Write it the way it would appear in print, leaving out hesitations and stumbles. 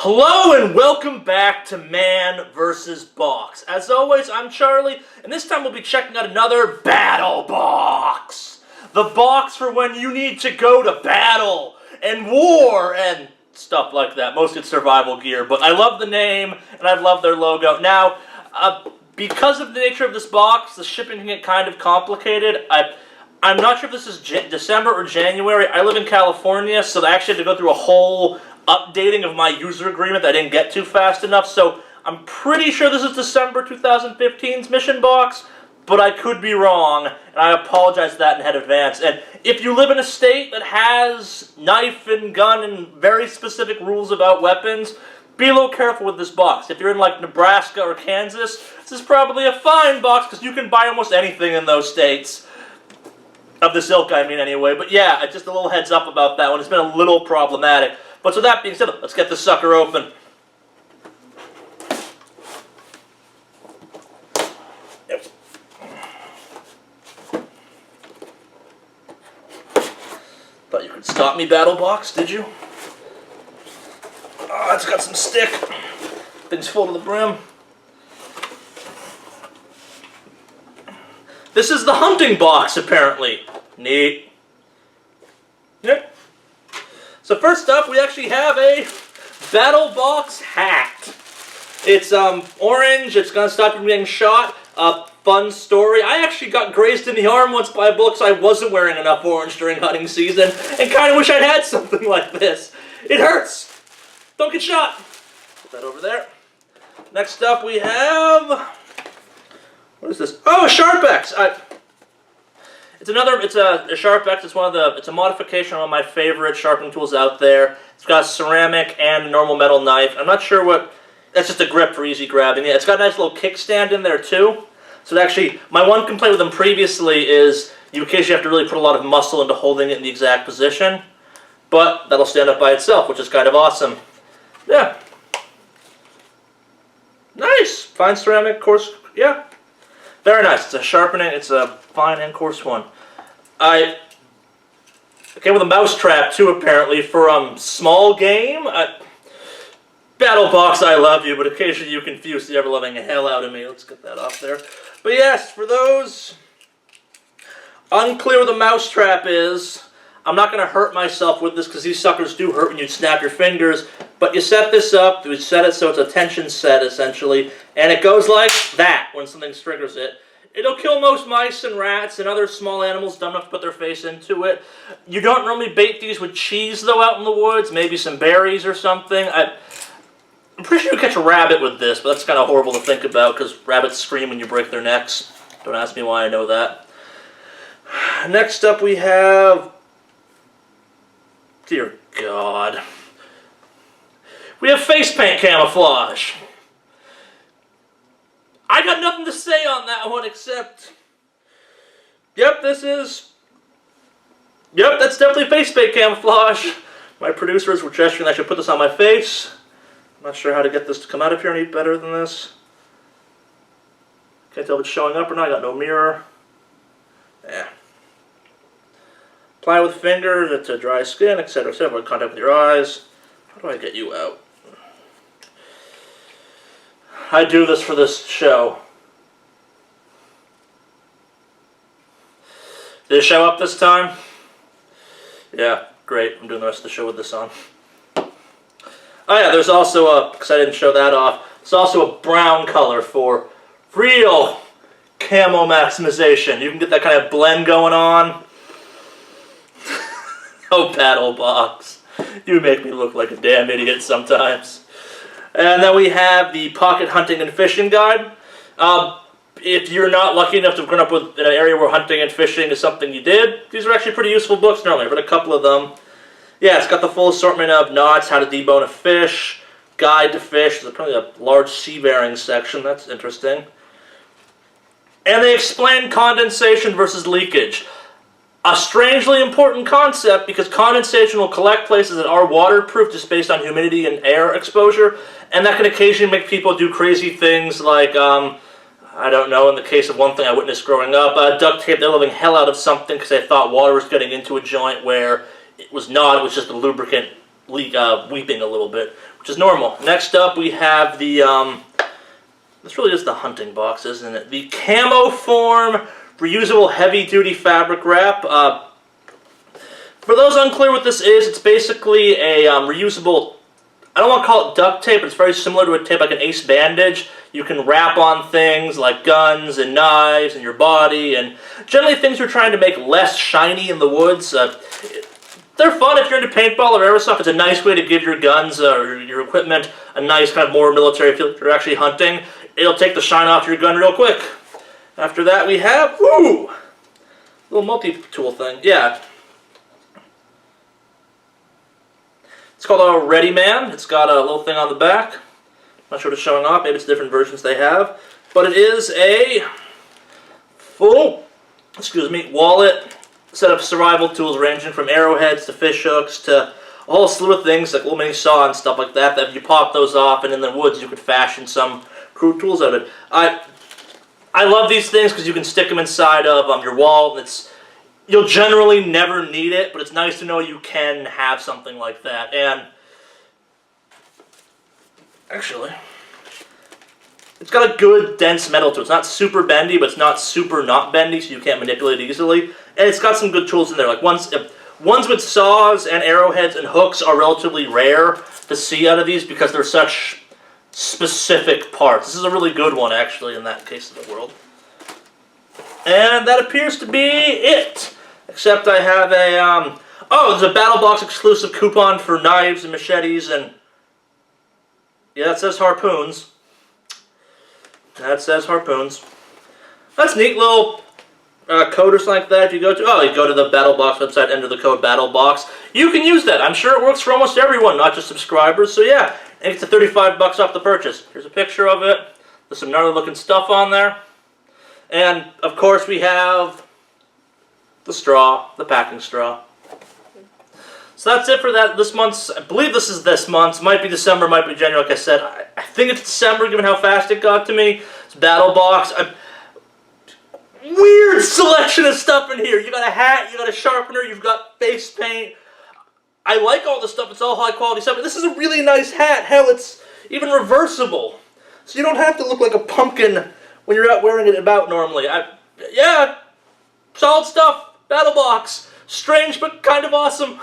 Hello and welcome back to Man vs. Box. As always, I'm Charlie, and this time we'll be checking out another Battle Box. The box for when you need to go to battle and war and stuff like that. Mostly it's survival gear, but I love the name and I love their logo. Now, because of the nature of this box, the shipping can get kind of complicated. I'm not sure if this is December or January. I live in California, so I actually had to go through a whole updating of my user agreement that I didn't get to fast enough, so I'm pretty sure this is December 2015's mission box, but I could be wrong, and I apologize for that in advance. And if you live in a state that has knife and gun and very specific rules about weapons, be a little careful with this box. If you're in like Nebraska or Kansas, this is probably a fine box because you can buy almost anything in those states. Of this ilk, I mean, anyway. But yeah, just a little heads up about that one. It's been a little problematic. But so that being said, let's get this sucker open. Yep. Thought you could stop me, Battle Box, did you? Oh, it's got some stick. Thing's full to the brim. This is the hunting box, apparently. Neat. Yep. So first up, we actually have a Battle Box hat. It's orange. It's gonna stop you from getting shot. Fun story. I actually got grazed in the arm once by a bullet because I wasn't wearing enough orange during hunting season, and kind of wish I'd had something like this. It hurts. Don't get shot. Put that over there. Next up, we have. What is this? Oh, a Sharpex. It's a Sharpex. It's a modification on one of my favorite sharpening tools out there. It's got a ceramic and a normal metal knife. I'm not sure what. That's just a grip for easy grabbing. Yeah, it's got a nice little kickstand in there too. So actually, my one complaint with them previously is you occasionally have to really put a lot of muscle into holding it in the exact position. But that'll stand up by itself, which is kind of awesome. Yeah. Nice. Fine ceramic, coarse. Yeah. Very nice. It's a sharpening. It's a fine and coarse one. It came with a mouse trap too, apparently, for small game. Battle Box, I love you, but occasionally you confuse the ever-loving hell out of me. Let's get that off there. But yes, for those unclear what the mouse trap is, I'm not going to hurt myself with this because these suckers do hurt when you snap your fingers. But you set this up, you set it so it's a tension set, essentially, and it goes like that when something triggers it. It'll kill most mice and rats and other small animals dumb enough to put their face into it. You don't normally bait these with cheese, though, out in the woods. Maybe some berries or something. I'm pretty sure you catch a rabbit with this, but that's kind of horrible to think about because rabbits scream when you break their necks. Don't ask me why I know that. Next up we have... Dear God. We have face paint camouflage. I got nothing to say on that one except... Yep, that's definitely face paint camouflage. My producers were gesturing I should put this on my face. I'm not sure how to get this to come out of here any better than this. Can't tell if it's showing up or not. I got no mirror. Yeah. Apply with finger to dry skin, etc., etc. Contact with your eyes. How do I get you out? I do this for this show. Did it show up this time? Yeah, great. I'm doing the rest of the show with this on. Oh yeah, there's also because I didn't show that off, there's also a brown color for real camo maximization. You can get that kind of blend going on. Oh, Battle Box. You make me look like a damn idiot sometimes. And then we have the Pocket Hunting and Fishing Guide. If you're not lucky enough to have grown up in an area where hunting and fishing is something you did, these are actually pretty useful books normally. I've read a couple of them. Yeah, it's got the full assortment of knots, how to debone a fish, guide to fish. There's probably a large sea bearing section. That's interesting. And they explain condensation versus leakage. A strangely important concept because condensation will collect places that are waterproof just based on humidity and air exposure, and that can occasionally make people do crazy things like, I don't know, in the case of one thing I witnessed growing up, duct tape the living hell out of something because they thought water was getting into a joint where it was not, it was just the lubricant weeping a little bit, which is normal. Next up, we have the, this really is the hunting box, isn't it? The Camo Form reusable heavy-duty fabric wrap. For those unclear what this is, it's basically a reusable, I don't want to call it duct tape, but it's very similar to a tape like an Ace bandage. You can wrap on things like guns and knives and your body, and generally things you're trying to make less shiny in the woods. They're fun if you're into paintball or airsoft. It's a nice way to give your guns or your equipment a nice kind of more military feel. If you're actually hunting, it'll take the shine off your gun real quick. After that we have, ooh, little multi-tool thing, yeah. It's called a Ready Man. It's got a little thing on the back. Not sure what it's showing off. Maybe it's different versions they have. But it is a full, wallet set of survival tools ranging from arrowheads to fish hooks to a whole slew of things like little mini saw and stuff like that, that if you pop those off and in the woods you could fashion some crude tools out of it. I love these things because you can stick them inside of your wall, and you'll generally never need it, but it's nice to know you can have something like that. And actually, it's got a good dense metal to it. It's not super bendy, but it's not super not bendy, so you can't manipulate it easily. And it's got some good tools in there. Like ones with saws and arrowheads and hooks are relatively rare to see out of these because they're such specific parts. This is a really good one, actually, in that case of the world. And that appears to be it. Except I have a, oh, there's a BattleBox exclusive coupon for knives and machetes, and yeah, it says harpoons. That says harpoons. That's neat little code or something like that. If you go to, you go to the BattleBox website, enter the code BattleBox. You can use that. I'm sure it works for almost everyone, not just subscribers. So yeah, and it's a $35 off the purchase. Here's a picture of it. There's some gnarly looking stuff on there. And of course we have the straw, the packing straw. So that's it for that. This month's, I believe this is this month's. Might be December, might be January. Like I said, I think it's December, given how fast it got to me. It's BattleBox. Weird selection of stuff in here. You got a hat, you got a sharpener, you've got face paint. I like all this stuff. It's all high quality stuff. But this is a really nice hat. Hell, it's even reversible, so you don't have to look like a pumpkin when you're out wearing it about normally. Yeah, solid stuff. BattleBox. Strange, but kind of awesome.